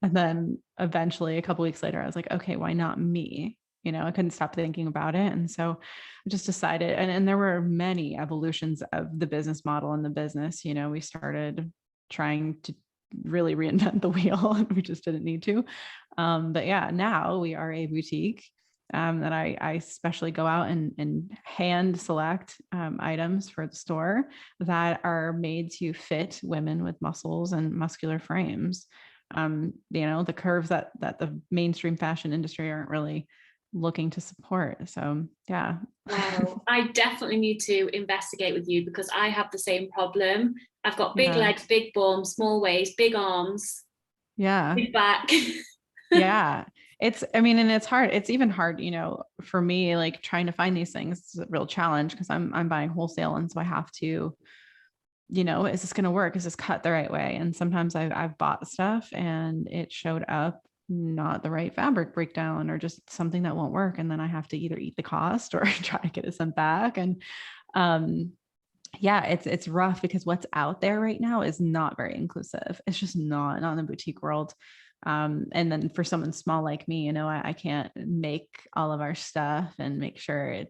[SPEAKER 2] And then eventually a couple of weeks later, I was like, okay, why not me? I couldn't stop thinking about it. And so I just decided, and there were many evolutions of the business model and the business. We started trying to really reinvent the wheel and we just didn't need to. But yeah, now we are a boutique that I especially go out and hand select items for the store that are made to fit women with muscles and muscular frames. The curves that the mainstream fashion industry aren't really looking to support. So yeah.
[SPEAKER 1] Wow. I definitely need to investigate with you because I have the same problem. I've got big legs, big bum, small waist, big arms, big back.
[SPEAKER 2] Yeah. And it's hard. It's even hard, for me, trying to find these things is a real challenge because I'm buying wholesale. And so I have to, is this going to work? Is this cut the right way? And sometimes I've bought stuff and it showed up not the right fabric breakdown or just something that won't work. And then I have to either eat the cost or try to get it sent back. And, it's rough because what's out there right now is not very inclusive. It's just not in the boutique world. And then for someone small like me, I can't make all of our stuff and make sure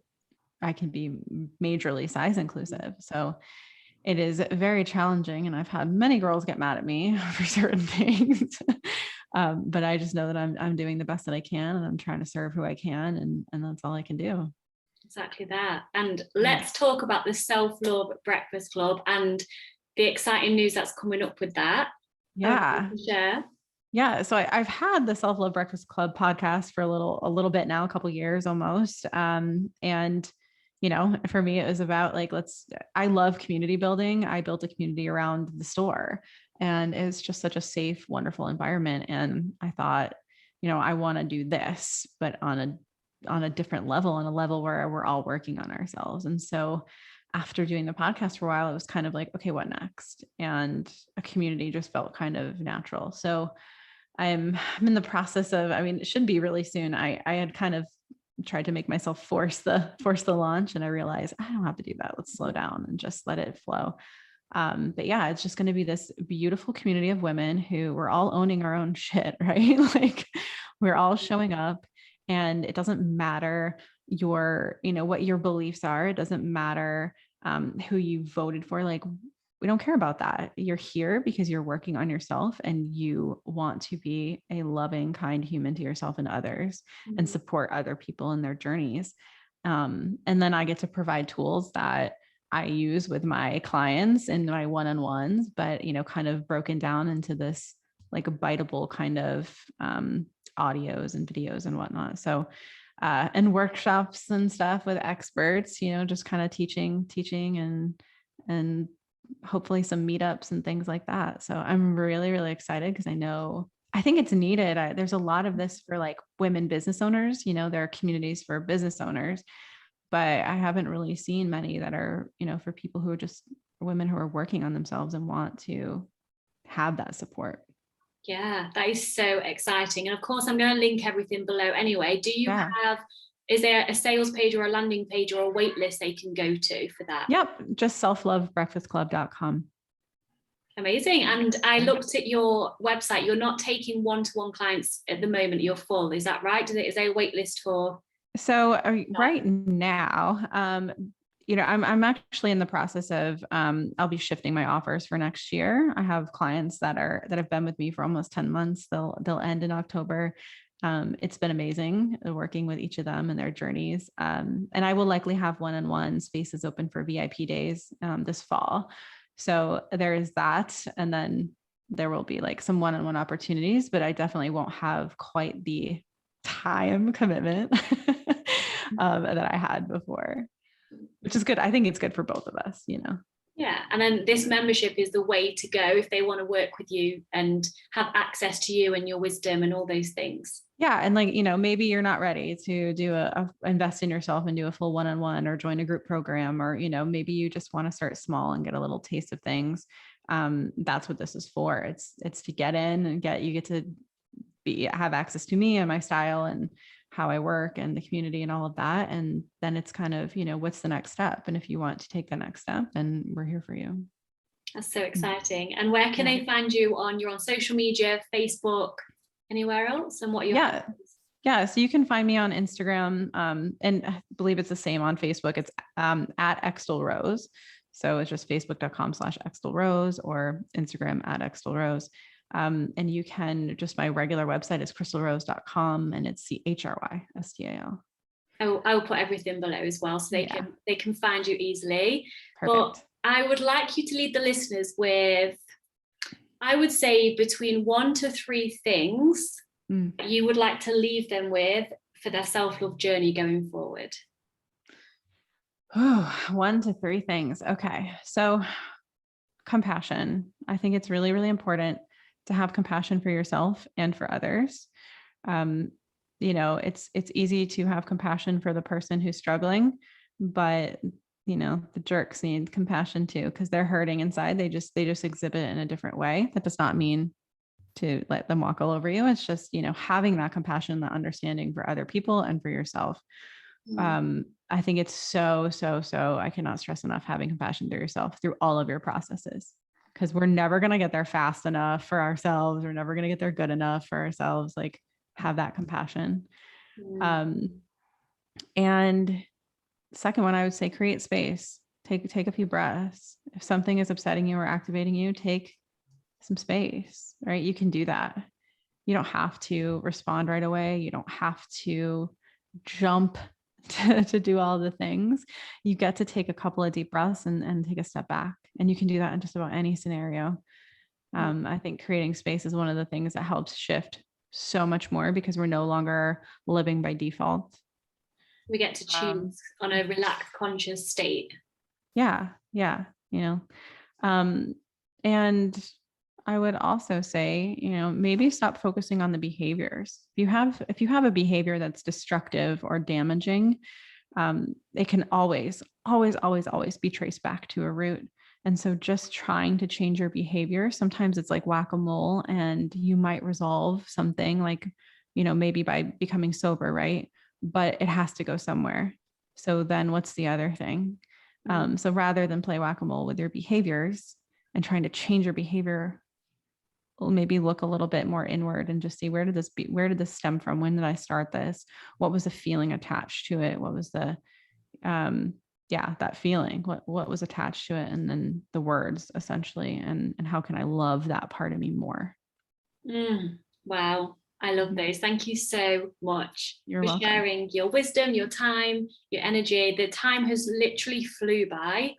[SPEAKER 2] I can be majorly size inclusive. So it is very challenging. And I've had many girls get mad at me for certain things. But I just know that I'm doing the best that I can and I'm trying to serve who I can. And that's all I can do.
[SPEAKER 1] Exactly that. And let's talk about the Self-Love Breakfast Club and the exciting news that's coming up with that.
[SPEAKER 2] Yeah.
[SPEAKER 1] Share.
[SPEAKER 2] Yeah. So I've had the Self-Love Breakfast Club podcast for a little bit now, a couple of years almost. And for me, it was about I love community building. I built a community around the store and it's just such a safe, wonderful environment. And I thought, I want to do this, but on a different level, on a level where we're all working on ourselves. And so after doing the podcast for a while, it was kind of like, okay, what next? And a community just felt kind of natural. So I'm in the process of, it should be really soon. I had kind of tried to make myself force the launch. And I realized I don't have to do that. Let's slow down and just let it flow. But yeah, it's just going to be this beautiful community of women who we're all owning our own shit, right? We're all showing up and it doesn't matter what your beliefs are. It doesn't matter who you voted for. We don't care about that. You're here because you're working on yourself and you want to be a loving, kind human to yourself and others and support other people in their journeys. And then I get to provide tools that I use with my clients in my one-on-ones, but, kind of broken down into this a biteable kind of audios and videos and whatnot. So, and workshops and stuff with experts, just kind of teaching and hopefully some meetups and things like that. So I'm really, really excited because I think it's needed. There's a lot of this for women business owners, there are communities for business owners, but I haven't really seen many that are, for people who are just women who are working on themselves and want to have that support.
[SPEAKER 1] Yeah, that is so exciting. And of course, I'm going to link everything below anyway. Is there a sales page or a landing page or a wait list they can go to for that?
[SPEAKER 2] Yep. Just selflovebreakfastclub.com.
[SPEAKER 1] Amazing. And I looked at your website. You're not taking one-to-one clients at the moment. You're full. Is that right? Is there a wait list for?
[SPEAKER 2] So right now, I'm actually in the process of, I'll be shifting my offers for next year. I have clients that have been with me for almost 10 months. They'll end in October. It's been amazing working with each of them and their journeys. And I will likely have one-on-one spaces open for VIP days this fall. So there is that. And then there will be like some one-on-one opportunities, but I definitely won't have quite the time commitment that I had before, which is good. I think it's good for both of us,
[SPEAKER 1] Yeah. And then this membership is the way to go if they want to work with you and have access to you and your wisdom and all those things.
[SPEAKER 2] Yeah. And like, maybe you're not ready to do invest in yourself and do a full one-on-one or join a group program, or, maybe you just want to start small and get a little taste of things. That's what this is for. It's to get in and you get to have access to me and my style and how I work and the community and all of that. And then it's kind of, what's the next step? And if you want to take the next step, then we're here for you.
[SPEAKER 1] That's so exciting. And where can they find you you're on social media, Facebook, anywhere else? And what are your
[SPEAKER 2] Yeah. So you can find me on Instagram. And I believe it's the same on Facebook. It's at Chrystal Rose. So it's just facebook.com/Chrystal Rose or Instagram at Chrystal Rose. And you can my regular website is crystalrose.com, and it's CHRYSTAL.
[SPEAKER 1] I'll put everything below as well, so they can find you easily.
[SPEAKER 2] Perfect.
[SPEAKER 1] But I would like you to leave the listeners with, I would say, between 1 to 3 things you would like to leave them with for their self-love journey going forward.
[SPEAKER 2] 1 to 3 things. Okay. So compassion. I think it's really, really important to have compassion for yourself and for others. It's easy to have compassion for the person who's struggling, but the jerks need compassion too, because they're hurting inside. They just exhibit it in a different way. That does not mean to let them walk all over you. It's just, having that compassion, that understanding for other people and for yourself. I think it's so, I cannot stress enough having compassion through yourself through all of your processes, because we're never going to get there fast enough for ourselves. We're never going to get there good enough for ourselves. Like, have that compassion. And second one, I would say create space. Take a few breaths. If something is upsetting you or activating you, take some space, right? You can do that. You don't have to respond right away. You don't have to jump to do all the things. You get to take a couple of deep breaths and take a step back. And you can do that in just about any scenario. I think creating space is one of the things that helps shift so much more, because we're no longer living by default.
[SPEAKER 1] We get to choose on a relaxed, conscious state.
[SPEAKER 2] Yeah. And I would also say, maybe stop focusing on the behaviors. If you have a behavior that's destructive or damaging, it can always be traced back to a root. And so just trying to change your behavior, sometimes it's like whack-a-mole, and you might resolve something like, maybe by becoming sober, right? But it has to go somewhere. So then what's the other thing? So rather than play whack-a-mole with your behaviors and trying to change your behavior, maybe look a little bit more inward and just see, where did this stem from? When did I start this? What was the feeling attached to it? What was the, that feeling, what was attached to it? And then the words, essentially, and how can I love that part of me more?
[SPEAKER 1] Wow. I love those. Thank you so much
[SPEAKER 2] for
[SPEAKER 1] welcome. Sharing your wisdom, your time, your energy. The time has literally flew by.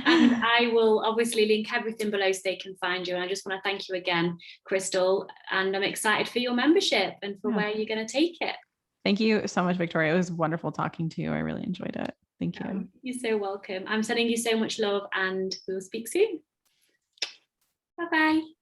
[SPEAKER 1] And I will obviously link everything below so they can find you. And I just want to thank you again, Chrystal. And I'm excited for your membership and for where you're going to take it. Thank you so much, Victoria. It was wonderful talking to you. I really enjoyed it. Thank you. You're so welcome. I'm sending you so much love, and we'll speak soon. Bye-bye.